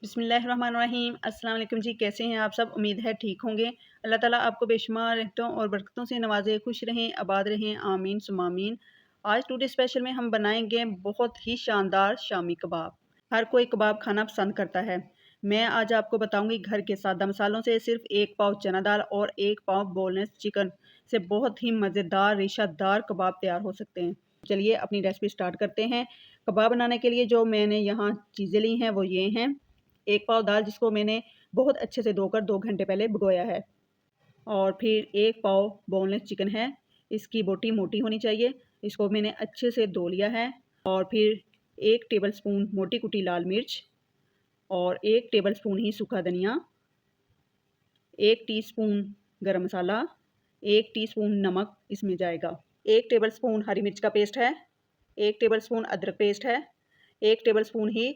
बिस्मिल्लाहिर्रहमानिर्रहीम। अस्सलाम वालेकुम जी, कैसे हैं आप सब? उम्मीद है ठीक होंगे। अल्लाह ताला आपको बेशुमार रहमतों और बरकतों से नवाज़े, खुश रहें, आबाद रहें, आमीन सुम्मा आमीन। आज टुडे स्पेशल में हम बनाएंगे बहुत ही शानदार शामी कबाब। हर कोई कबाब खाना पसंद करता है। मैं आज आपको बताऊंगी घर के सादा मसालों से सिर्फ 1 पाव चना दाल और 1 पाव बोनलेस चिकन से बहुत ही मज़ेदार रेशादार कबाब तैयार हो सकते हैं। चलिए अपनी रेसिपी स्टार्ट करते हैं। कबाब बनाने के लिए जो मैंने यहाँ चीज़ें ली हैं वो ये हैं। 1 पाव दाल जिसको मैंने बहुत अच्छे से धोकर 2 घंटे पहले भिगोया है। और फिर 1 पाव बोनलेस चिकन है। इसकी बोटी मोटी होनी चाहिए। इसको मैंने अच्छे से धो लिया है। और फिर 1 टेबलस्पून मोटी कुटी लाल मिर्च और 1 टेबलस्पून ही सूखा धनिया, 1 टीस्पून गरम मसाला, 1 टीस्पून नमक इसमें जाएगा। 1 टेबलस्पून हरी मिर्च का पेस्ट है, 1 टेबलस्पून अदरक पेस्ट है, 1 टेबलस्पून ही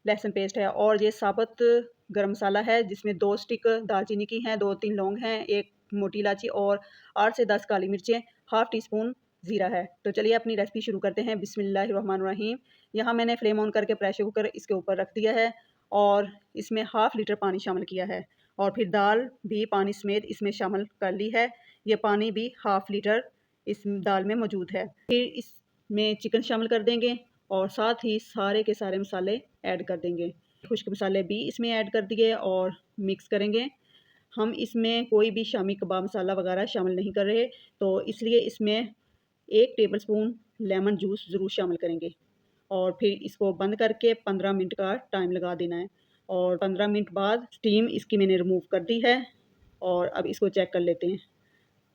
लहसुन पेस्ट है और ये साबुत गरम मसाला है जिसमें 2 स्टिक दालचीनी की हैं, 2-3 लौंग हैं, 1 मोटी इलायची और 8 से 10 काली मिर्चें, हाफ़ टी स्पून ज़ीरा है। तो चलिए अपनी रेसिपी शुरू करते हैं। बिस्मिल्लाहिर्रहमानिर्रहीम। यहाँ मैंने फ्लेम ऑन करके प्रेशर कुकर इसके ऊपर रख दिया है और इसमें हाफ़ लीटर पानी शामिल किया है और फिर दाल भी पानी समेत इसमें शामिल कर ली है। ये पानी भी हाफ़ लीटर इस दाल में मौजूद है। फिर इसमें चिकन शामिल कर देंगे और साथ ही सारे के सारे मसाले ऐड कर देंगे। खुश्क मसाले भी इसमें ऐड कर दिए और मिक्स करेंगे। हम इसमें कोई भी शामी कबाब मसाला वगैरह शामिल नहीं कर रहे, तो इसलिए इसमें 1 टेबलस्पून लेमन जूस ज़रूर शामिल करेंगे। और फिर इसको बंद करके 15 मिनट का टाइम लगा देना है और 15 मिनट बाद स्टीम इसकी मैंने रिमूव कर दी है और अब इसको चेक कर लेते हैं।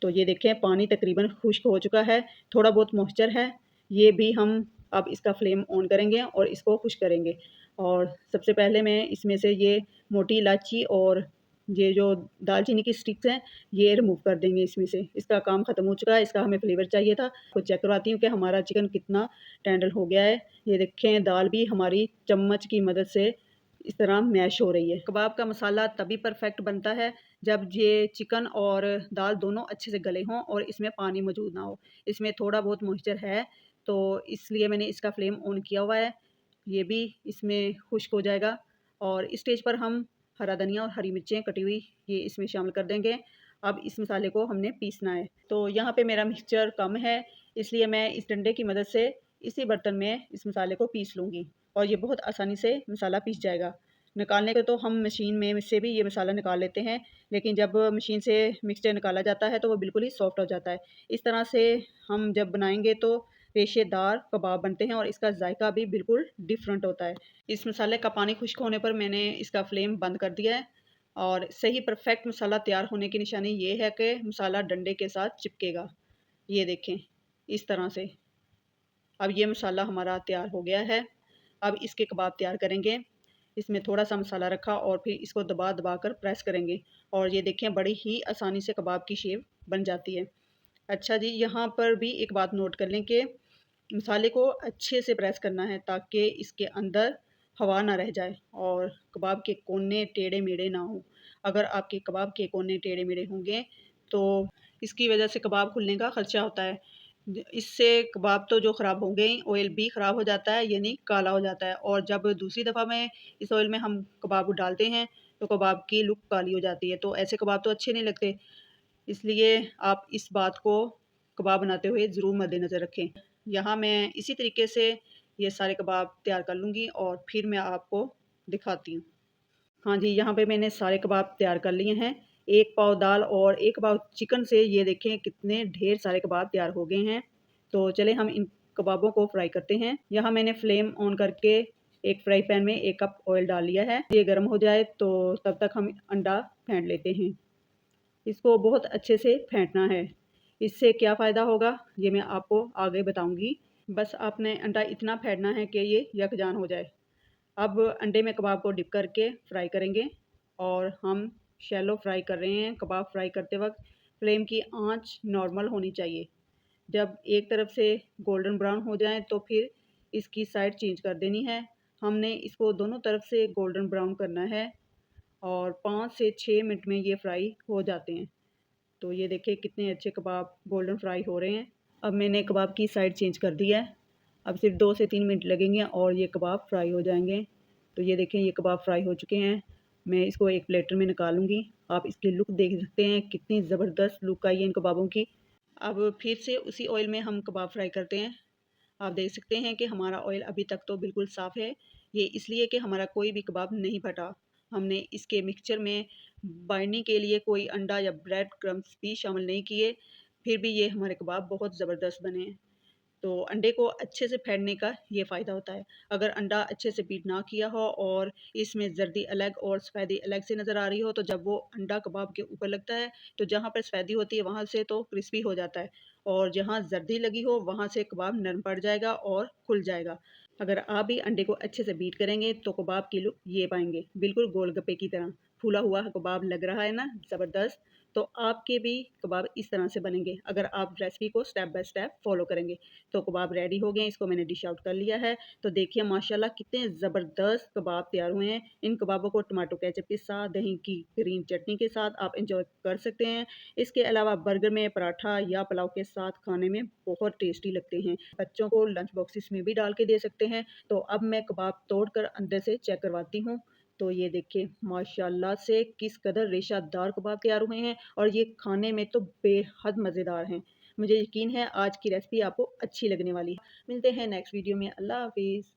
तो ये देखें पानी तकरीबन खुश्क हो चुका है, थोड़ा बहुत मॉइस्चर है। ये भी हम अब इसका फ्लेम ऑन करेंगे और इसको खुश्क करेंगे। और सबसे पहले मैं इसमें से ये मोटी इलायची और ये जो दालचीनी की स्टिक्स हैं ये रिमूव कर देंगे इसमें से। इसका काम ख़त्म हो चुका है, इसका हमें फ्लेवर चाहिए था। तो चेक करवाती हूँ कि हमारा चिकन कितना टेंडर हो गया है। ये देखें दाल भी हमारी चम्मच की मदद से इस तरह मैश हो रही है। कबाब का मसाला तभी परफेक्ट बनता है जब ये चिकन और दाल दोनों अच्छे से गले हों और इसमें पानी मौजूद ना हो। इसमें थोड़ा बहुत मॉइस्चर है तो इसलिए मैंने इसका फ्लेम ऑन किया हुआ है। ये भी इसमें खुश्क हो जाएगा और इस स्टेज पर हम हरा धनिया और हरी मिर्चें कटी हुई ये इसमें शामिल कर देंगे। अब इस मसाले को हमने पीसना है। तो यहाँ पे मेरा मिक्सचर कम है इसलिए मैं इस डंडे की मदद से इसी बर्तन में इस मसाले को पीस लूँगी और ये बहुत आसानी से मसाला पीस जाएगा। निकालने को तो हम मशीन में से भी ये मसाला निकाल लेते हैं, लेकिन जब मशीन से मिक्सचर निकाला जाता है तो वो बिल्कुल ही सॉफ्ट हो जाता है। इस तरह से हम जब बनाएँगे तो रेशेदार कबाब बनते हैं और इसका जायका भी बिल्कुल डिफरेंट होता है। इस मसाले का पानी खुश्क होने पर मैंने इसका फ्लेम बंद कर दिया है और सही परफेक्ट मसाला तैयार होने की निशानी ये है कि मसाला डंडे के साथ चिपकेगा। ये देखें इस तरह से। अब ये मसाला हमारा तैयार हो गया है। अब इसके कबाब तैयार करेंगे। इसमें थोड़ा-सा मसाला रखा और फिर इसको दबा-दबा कर प्रेस करेंगे और ये देखें बड़ी ही आसानी से कबाब की शेप बन जाती है। अच्छा जी, यहाँ पर भी एक बात नोट कर लें कि मसाले को अच्छे से प्रेस करना है ताकि इसके अंदर हवा ना रह जाए और कबाब के कोने टेढ़े-मेढ़े ना हों। अगर आपके कबाब के कोने टेढ़े-मेढ़े होंगे तो इसकी वजह से कबाब खुलने का खदशा होता है। इससे कबाब तो जो ख़राब होंगे ही, ऑयल भी ख़राब हो जाता है यानी काला हो जाता है और जब दूसरी दफ़ा में इस ऑयल में हम कबाब डालते हैं तो कबाब की लुक काली हो जाती है। तो ऐसे कबाब तो अच्छे नहीं लगते। इसलिए आप इस बात को कबाब बनाते हुए ज़रूर मद्देनज़र रखें। यहाँ मैं इसी तरीके से ये सारे कबाब तैयार कर लूँगी और फिर मैं आपको दिखाती हूँ। हाँ जी, यहाँ पे मैंने सारे कबाब तैयार कर लिए हैं। 1 पाव दाल और 1 पाव चिकन से ये देखें कितने ढेर सारे कबाब तैयार हो गए हैं। तो चलें हम इन कबाबों को फ्राई करते हैं। यहाँ मैंने फ्लेम ऑन करके एक फ्राई पैन में 1 कप ऑयल डाल लिया है। ये गर्म हो जाए तो तब तक हम अंडा फेंट लेते हैं। इसको बहुत अच्छे से फेंटना है। इससे क्या फ़ायदा होगा ये मैं आपको आगे बताऊँगी। बस आपने अंडा इतना फेंटना है कि ये यकजान हो जाए। अब अंडे में कबाब को डिप करके फ्राई करेंगे और हम शैलो फ्राई कर रहे हैं। कबाब फ्राई करते वक्त फ्लेम की आंच नॉर्मल होनी चाहिए। जब एक तरफ से गोल्डन ब्राउन हो जाए तो फिर इसकी साइड चेंज कर देनी है। हमने इसको दोनों तरफ से गोल्डन ब्राउन करना है और 5 से 6 मिनट में ये फ्राई हो जाते हैं। तो ये देखिए कितने अच्छे कबाब गोल्डन फ्राई हो रहे हैं। अब मैंने कबाब की साइड चेंज कर दी है। अब सिर्फ 2 से 3 मिनट लगेंगे और ये कबाब फ्राई हो जाएंगे। तो ये देखें ये कबाब फ्राई हो चुके हैं। मैं इसको एक प्लेटर में निकालूंगी। आप इसकी लुक देख सकते हैं, कितनी ज़बरदस्त लुक आई है इन कबाबों की। अब फिर से उसी ऑयल में हम कबाब फ्राई करते हैं। आप देख सकते हैं कि हमारा ऑयल अभी तक तो बिल्कुल साफ़ है। ये इसलिए कि हमारा कोई भी कबाब नहीं फटा। हमने इसके मिक्सचर में बाइंडिंग के लिए कोई अंडा या ब्रेड क्रम्स भी शामिल नहीं किए, फिर भी ये हमारे कबाब बहुत ज़बरदस्त बने हैं। तो अंडे को अच्छे से फेंटने का ये फ़ायदा होता है। अगर अंडा अच्छे से बीट ना किया हो और इसमें ज़र्दी अलग और सफ़ेदी अलग से नज़र आ रही हो, तो जब वो अंडा कबाब के ऊपर लगता है, तो जहाँ पर सफ़ेदी होती है वहाँ से तो क्रिस्पी हो जाता है और जहाँ ज़र्दी लगी हो वहाँ से कबाब नरम पड़ जाएगा और खुल जाएगा। अगर आप भी अंडे को अच्छे से बीट करेंगे तो कबाब की लुक ये पाएँगे, बिल्कुल गोलगप्पे की तरह। फूला हुआ कबाब लग रहा है ना, ज़बरदस्त। तो आपके भी कबाब इस तरह से बनेंगे अगर आप रेसिपी को स्टेप बाय स्टेप फ़ॉलो करेंगे। तो कबाब रेडी हो गए हैं, इसको मैंने डिश आउट कर लिया है। तो देखिए माशाल्लाह कितने ज़बरदस्त कबाब तैयार हुए हैं। इन कबाबों को टमाटो केचप के साथ, दही की ग्रीन चटनी के साथ आप एन्जॉय कर सकते हैं। इसके अलावा बर्गर में, पराठा या पुलाव के साथ खाने में बहुत टेस्टी लगते हैं। बच्चों को लंच बॉक्सेस में भी डाल के दे सकते हैं। तो अब मैं कबाब तोड़कर अंदर से चेक करवाती हूँ। तो ये देखिए माशाल्लाह से किस कदर रेशादार कबाब तैयार हुए हैं और ये खाने में तो बेहद मज़ेदार हैं। मुझे यकीन है आज की रेसिपी आपको अच्छी लगने वाली है। मिलते हैं नेक्स्ट वीडियो में। अल्लाह हाफ़िज़।